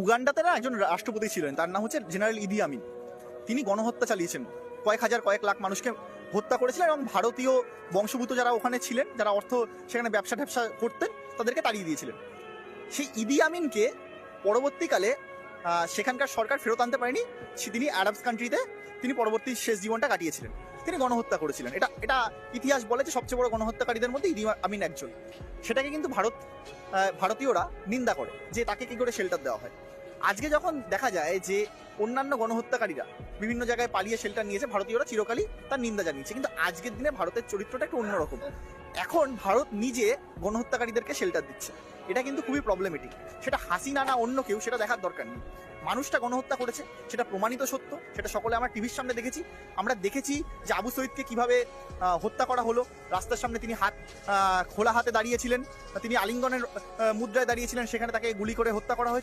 উগান্ডাতে না একজন রাষ্ট্রপতি ছিলেন, তার নাম হচ্ছে জেনারেল ইদি আমিন। তিনি গণহত্যা চালিয়েছেন, কয়েক হাজার কয়েক লাখ মানুষকে হত্যা করেছিলেন এবং ভারতীয় বংশভূত যারা ওখানে ছিলেন, যারা সেখানে ব্যবসা ট্যাবসা করতেন, তাদেরকে তাড়িয়ে দিয়েছিলেন। সেই ইদি আমিনকে পরবর্তীকালে সেখানকার সরকার ফেরত আনতে পারেনি। তিনি আরব কান্ট্রিতে তিনি পরবর্তী শেষ জীবনটা কাটিয়েছিলেন। তিনি গণহত্যা করেছিলেন। এটা ইতিহাস বলে যে সবচেয়ে বড় গণহত্যাকারীদের মধ্যে ইদি আমিন একজন। সেটাকে কিন্তু ভারতীয়রা নিন্দা করে যে তাকে কি করে শেল্টার দেওয়া হয়। আজকে যখন দেখা যায় যে অন্যান্য গণহত্যাকারীরা বিভিন্ন জায়গায় পালিয়ে শেল্টার নিয়েছে, ভারতীয়রা চিরকালই তার নিন্দা জানিয়েছে। কিন্তু আজকের দিনে ভারতের চরিত্রটা একটু অন্যরকম। এখন ভারত নিজে গণহত্যাকারীদেরকে শেল্টার দিচ্ছে। এটা কিন্তু খুবই প্রবলেমেটিক। সেটা হাসিনা না অন্য কেউ, সেটা দেখার দরকার নেই। মানুষটা গণহত্যা করেছে, সেটা প্রমাণিত সত্য, সেটা সকলে আমার টিভির সামনে দেখেছি। আমরা দেখেছি যে আবু সঈদকে কিভাবে হত্যা করা হলো। রাস্তার সামনে তিনি খোলা হাতে দাঁড়িয়েছিলেন, তিনি আলিঙ্গনের মুদ্রায় দাঁড়িয়েছিলেন, সেখানে তাকে গুলি করে হত্যা করা হয়েছে।